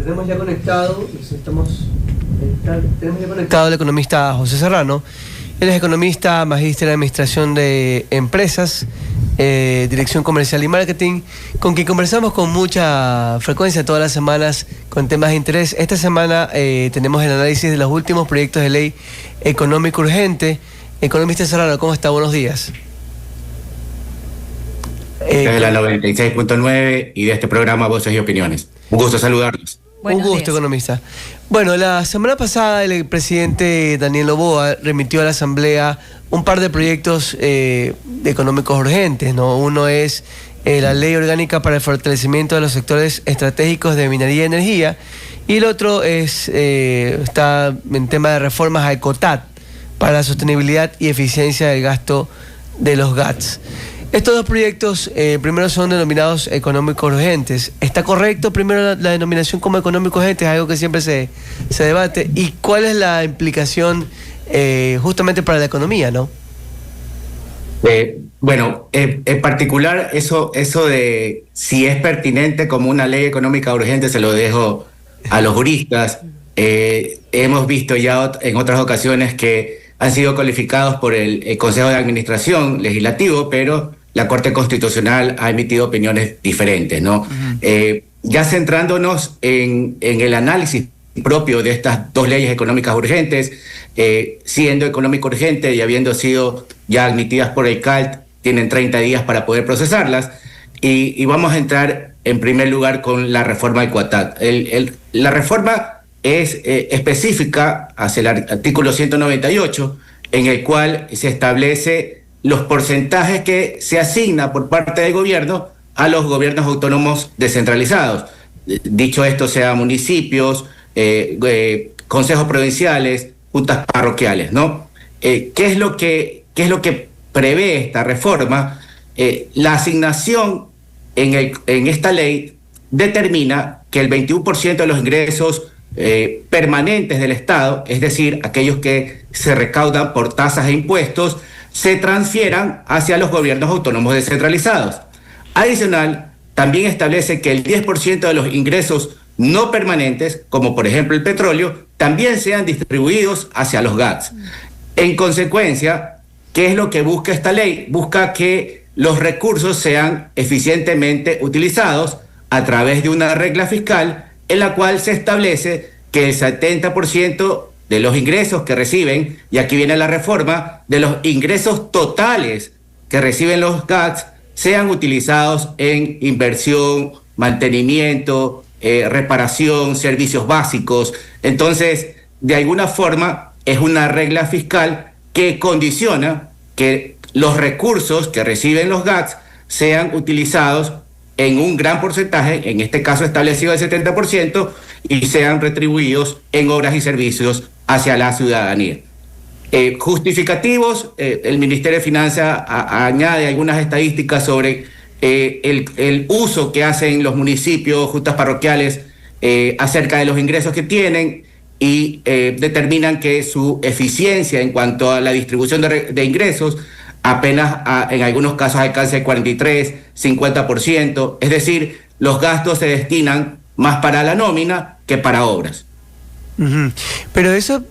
tenemos ya conectado, tenemos ya conectado al economista José Serrano. Él es economista, magíster en Administración de Empresas, Dirección Comercial y Marketing, con quien conversamos con mucha frecuencia todas las semanas con temas de interés. Esta semana tenemos el análisis de los últimos proyectos de ley económico urgente. Economista Serrano, ¿cómo está? Buenos días. De la 96.9 y de este programa Voces y Opiniones. Un gusto saludarlos. Un gusto, economista. Bueno, la semana pasada el presidente Daniel Noboa remitió a la Asamblea un par de proyectos económicos urgentes, ¿no? Uno es la Ley Orgánica para el Fortalecimiento de los Sectores Estratégicos de Minería y Energía, y el otro está en tema de reformas a ECOTAT para la sostenibilidad y eficiencia del gasto de los GATS. Estos dos proyectos primero son denominados económicos urgentes. ¿Está correcto primero la denominación como económico urgente? Es algo que siempre se debate. ¿Y cuál es la implicación justamente para la economía, no? Bueno, en particular eso de si es pertinente como una ley económica urgente se lo dejo a los juristas. Hemos visto ya en otras ocasiones que han sido calificados por el Consejo de Administración Legislativo, pero la Corte Constitucional ha emitido opiniones diferentes, ¿no? Uh-huh. Ya centrándonos en el análisis propio de estas dos leyes económicas urgentes, siendo económico urgente y habiendo sido ya admitidas por el CALT, tienen 30 días para poder procesarlas, y vamos a entrar en primer lugar con la reforma del ECOTAT. La reforma es específica hacia el artículo 198, en el cual se establece los porcentajes que se asigna por parte del gobierno a los gobiernos autónomos descentralizados. Dicho esto, sea municipios, consejos provinciales, juntas parroquiales, ¿no? ¿Qué es lo que prevé esta reforma? La asignación en esta ley determina que el 21% de los ingresos permanentes del Estado, es decir, aquellos que se recaudan por tasas e impuestos, se transfieran hacia los gobiernos autónomos descentralizados. Adicional, también establece que el 10% de los ingresos no permanentes, como por ejemplo el petróleo, también sean distribuidos hacia los GATS. En consecuencia, ¿qué es lo que busca esta ley? Busca que los recursos sean eficientemente utilizados a través de una regla fiscal en la cual se establece que el 70% de los ingresos que reciben, y aquí viene la reforma, de los ingresos totales que reciben los GATS sean utilizados en inversión, mantenimiento, reparación, servicios básicos. Entonces, de alguna forma, es una regla fiscal que condiciona que los recursos que reciben los GATS sean utilizados en un gran porcentaje, en este caso establecido el 70%, y sean retribuidos en obras y servicios hacia la ciudadanía. Justificativos, el Ministerio de Finanzas añade algunas estadísticas sobre el uso que hacen los municipios, juntas parroquiales, acerca de los ingresos que tienen, y determinan que su eficiencia en cuanto a la distribución de ingresos apenas en algunos casos alcanza el 43, 50%, es decir, los gastos se destinan más para la nómina que para obras. Uh-huh. Pero eso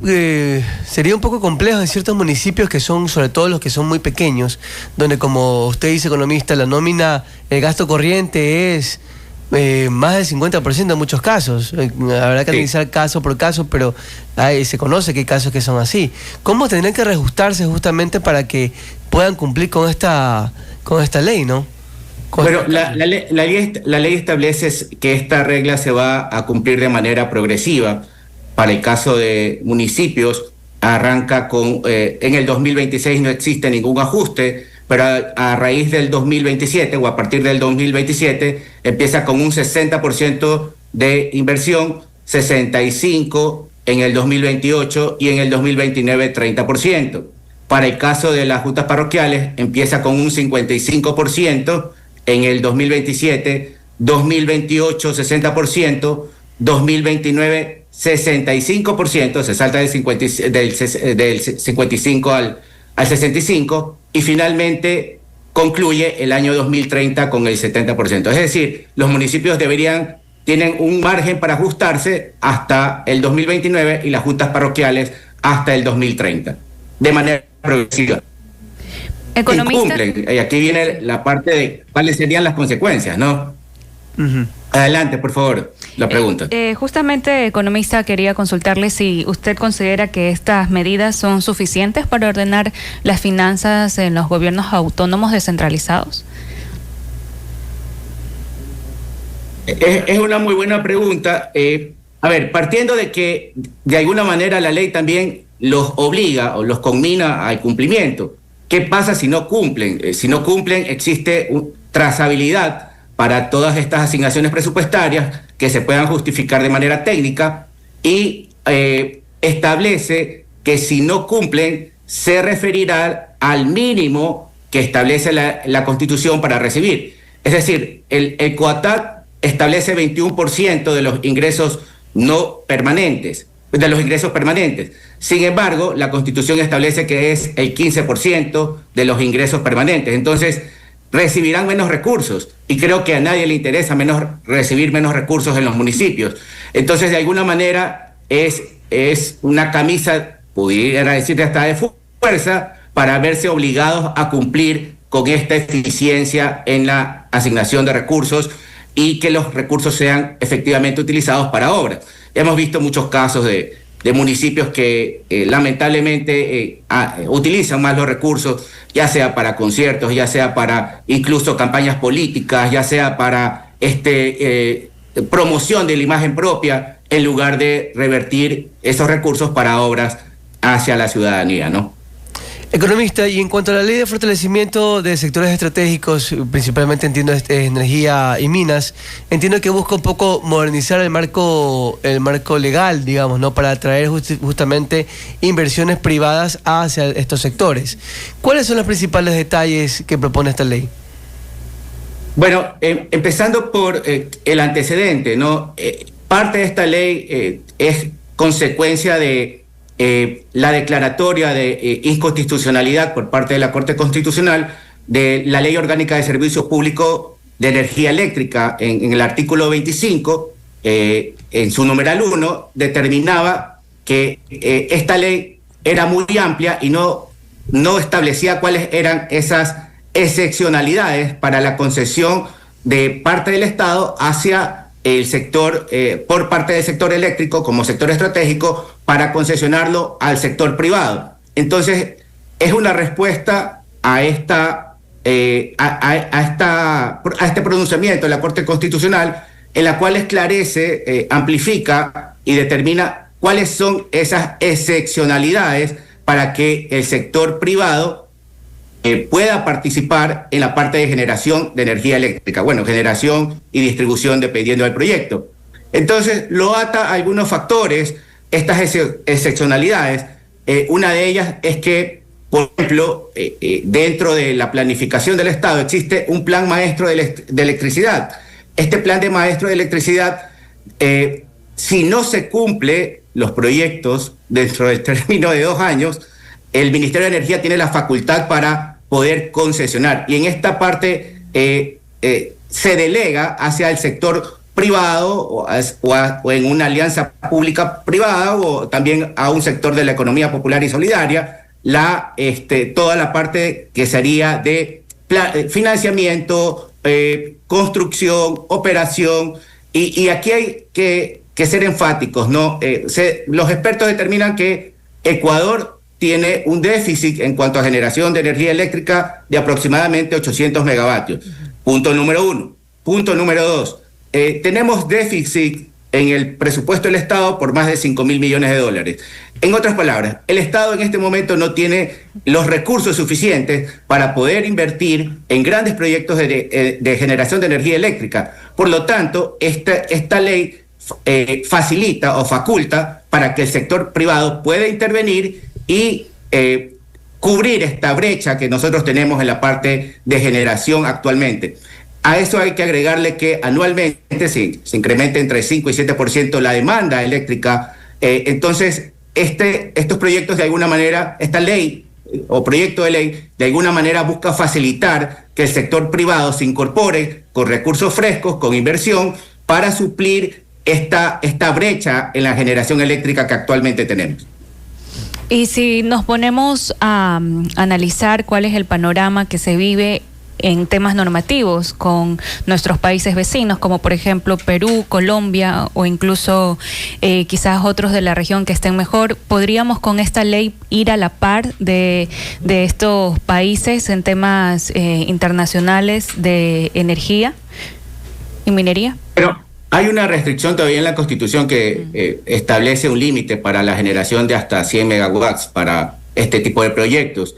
sería un poco complejo en ciertos municipios que son, sobre todo los que son muy pequeños, donde, como usted dice, economista, la nómina, el gasto corriente es más del 50% en muchos casos. Habrá que analizar caso por caso, pero se conoce que hay casos que son así. ¿Cómo tendrían que reajustarse justamente para que puedan cumplir con esta ley, no? Bueno, la ley establece que esta regla se va a cumplir de manera progresiva. Para el caso de municipios, arranca con, en el 2026 no existe ningún ajuste, pero a raíz del 2027 o a partir del 2027 empieza con un 60% de inversión, 65% en el 2028 y en el 2029 30%. Para el caso de las juntas parroquiales empieza con un 55% en el 2027, 2028 60%, 2029 65%, se salta del 55 al 65%, y finalmente concluye el año 2030 con el 70%. Es decir, los municipios deberían tienen un margen para ajustarse hasta el 2029 y las juntas parroquiales hasta el 2030, de manera progresiva. Economista. Incumplen. Y aquí viene la parte de cuáles serían las consecuencias, ¿no? Adelante, por favor, la pregunta. Justamente, economista, quería consultarle si usted considera que estas medidas son suficientes para ordenar las finanzas en los gobiernos autónomos descentralizados. Es una muy buena pregunta. A ver, partiendo de que de alguna manera la ley también los obliga o los conmina al cumplimiento. ¿Qué pasa si no cumplen? Si no cumplen, existe trazabilidad para todas estas asignaciones presupuestarias que se puedan justificar de manera técnica y establece que si no cumplen, se referirá al mínimo que establece la Constitución para recibir. Es decir, el COATAC establece 21% de los ingresos no permanentes, de los ingresos permanentes. Sin embargo, la Constitución establece que es el 15% de los ingresos permanentes. Entonces, recibirán menos recursos y creo que a nadie le interesa recibir menos recursos en los municipios. Entonces, de alguna manera, es una camisa, pudiera decir hasta de fuerza, para verse obligados a cumplir con esta eficiencia en la asignación de recursos y que los recursos sean efectivamente utilizados para obras. Hemos visto muchos casos de municipios que lamentablemente utilizan más los recursos, ya sea para conciertos, ya sea para incluso campañas políticas, ya sea para promoción de la imagen propia, en lugar de revertir esos recursos para obras hacia la ciudadanía, ¿no? Economista, y en cuanto a la ley de fortalecimiento de sectores estratégicos, principalmente entiendo energía y minas, entiendo que busca un poco modernizar el marco legal, digamos, ¿no? Para atraer justamente inversiones privadas hacia estos sectores. ¿Cuáles son los principales detalles que propone esta ley? Bueno, empezando por el antecedente, ¿no? Parte de esta ley es consecuencia de la declaratoria de inconstitucionalidad por parte de la Corte Constitucional de la Ley Orgánica de Servicios Públicos de Energía Eléctrica. En el artículo 25, en su numeral 1, determinaba que esta ley era muy amplia y no establecía cuáles eran esas excepcionalidades para la concesión de parte del Estado hacia el sector, por parte del sector eléctrico como sector estratégico, para concesionarlo al sector privado. Entonces, es una respuesta a este pronunciamiento de la Corte Constitucional, en la cual esclarece, amplifica y determina cuáles son esas excepcionalidades para que el sector privado pueda participar en la parte de generación de energía eléctrica. Bueno, generación y distribución dependiendo del proyecto. Entonces, lo ata a algunos factores, estas excepcionalidades. Una de ellas es que, por ejemplo, dentro de la planificación del Estado existe un plan maestro de electricidad. Este plan de maestro de electricidad, si no se cumple los proyectos dentro del término de 2 años, el Ministerio de Energía tiene la facultad para poder concesionar. Y en esta parte se delega hacia el sector privado o en una alianza pública-privada o también a un sector de la economía popular y solidaria, toda la parte que sería de financiamiento, construcción, operación. Y aquí hay que ser enfáticos, ¿no? Los expertos determinan que Ecuador tiene un déficit en cuanto a generación de energía eléctrica de aproximadamente 800 megavatios. Punto número 1. Punto número 2. Tenemos déficit en el presupuesto del Estado por más de 5.000 millones de dólares. En otras palabras, el Estado en este momento no tiene los recursos suficientes para poder invertir en grandes proyectos de generación de energía eléctrica. Por lo tanto, esta ley facilita o faculta para que el sector privado pueda intervenir y cubrir esta brecha que nosotros tenemos en la parte de generación actualmente. A eso hay que agregarle que anualmente se incrementa entre 5 y 7% la demanda eléctrica. Entonces, estos proyectos de alguna manera, esta ley o proyecto de ley, de alguna manera busca facilitar que el sector privado se incorpore con recursos frescos, con inversión, para suplir esta brecha en la generación eléctrica que actualmente tenemos. Y si nos ponemos a analizar cuál es el panorama que se vive en temas normativos con nuestros países vecinos, como por ejemplo Perú, Colombia o incluso quizás otros de la región que estén mejor, ¿podríamos con esta ley ir a la par de estos países en temas internacionales de energía y minería? Pero hay una restricción todavía en la Constitución que establece un límite para la generación de hasta 100 megawatts para este tipo de proyectos.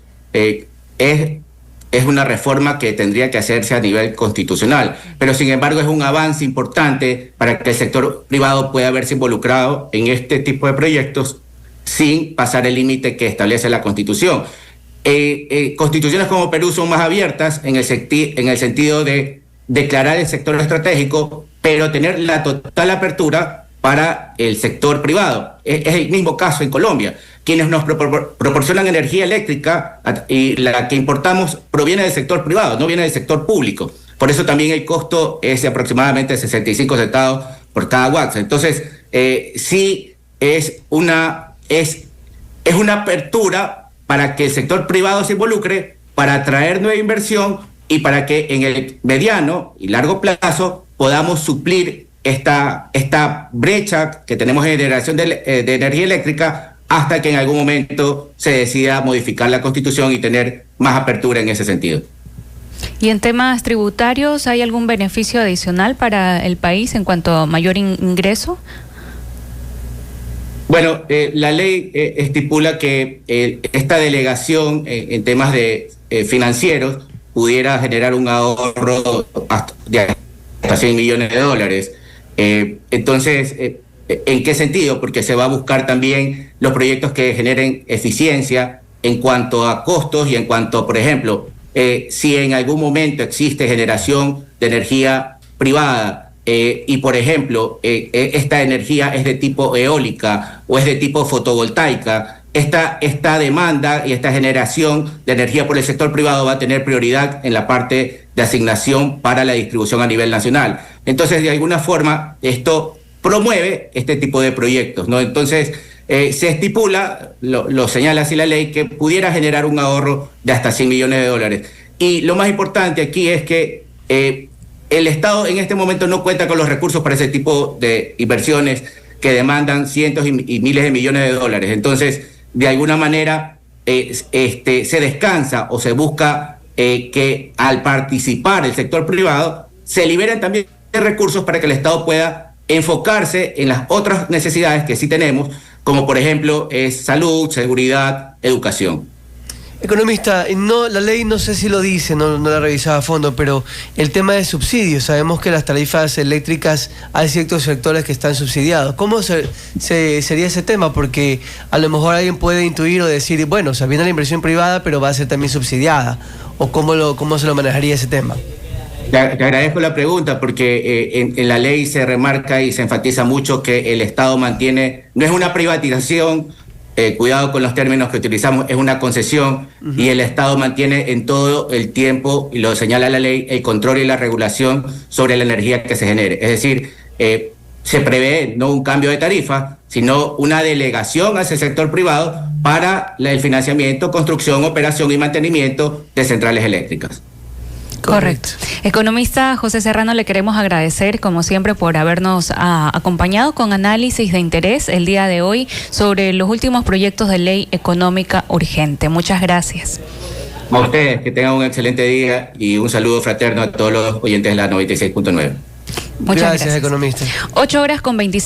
Es una reforma que tendría que hacerse a nivel constitucional, pero sin embargo es un avance importante para que el sector privado pueda verse involucrado en este tipo de proyectos sin pasar el límite que establece la Constitución. Constituciones como Perú son más abiertas en el sentido de declarar el sector estratégico, pero tener la total apertura para el sector privado. Es el mismo caso en Colombia. Quienes nos proporcionan energía eléctrica y la que importamos proviene del sector privado, no viene del sector público. Por eso también el costo es de aproximadamente 65 centavos por cada watt. Entonces, sí es una apertura para que el sector privado se involucre, para atraer nueva inversión y para que en el mediano y largo plazo podamos suplir esta brecha que tenemos en generación de energía eléctrica hasta que en algún momento se decida modificar la Constitución y tener más apertura en ese sentido. ¿Y en temas tributarios hay algún beneficio adicional para el país en cuanto a mayor ingreso? Bueno, la ley estipula que esta delegación en temas de financieros pudiera generar un ahorro de hasta 100 millones de dólares. Entonces, ¿en qué sentido? Porque se va a buscar también los proyectos que generen eficiencia en cuanto a costos y en cuanto, por ejemplo, si en algún momento existe generación de energía privada y, por ejemplo, esta energía es de tipo eólica o es de tipo fotovoltaica, esta demanda y esta generación de energía por el sector privado va a tener prioridad en la parte de asignación para la distribución a nivel nacional. Entonces, de alguna forma, esto promueve este tipo de proyectos, ¿no? Entonces, se estipula, lo señala así la ley, que pudiera generar un ahorro de hasta 100 millones de dólares. Y lo más importante aquí es que el Estado en este momento no cuenta con los recursos para ese tipo de inversiones que demandan cientos y miles de millones de dólares. Entonces, de alguna manera, se descansa o se busca que al participar el sector privado se liberen también recursos para que el Estado pueda enfocarse en las otras necesidades que sí tenemos, como por ejemplo salud, seguridad, educación. Economista, la ley no sé si lo dice, no la he revisado a fondo, pero el tema de subsidios, sabemos que las tarifas eléctricas hay ciertos sectores que están subsidiados. ¿Cómo sería ese tema? Porque a lo mejor alguien puede intuir o decir, bueno, o sea, viene la inversión privada, pero va a ser también subsidiada. ¿O cómo se lo manejaría ese tema? Te agradezco la pregunta porque en la ley se remarca y se enfatiza mucho que el Estado mantiene, no es una privatización, cuidado con los términos que utilizamos, es una concesión y el Estado mantiene en todo el tiempo, y lo señala la ley, el control y la regulación sobre la energía que se genere. Es decir, se prevé no un cambio de tarifa, sino una delegación hacia el sector privado para el financiamiento, construcción, operación y mantenimiento de centrales eléctricas. Correcto. Economista José Serrano, le queremos agradecer, como siempre, por habernos acompañado con análisis de interés el día de hoy sobre los últimos proyectos de ley económica urgente. Muchas gracias. A ustedes, que tengan un excelente día y un saludo fraterno a todos los oyentes de la 96.9. Muchas gracias, economista. 8:27.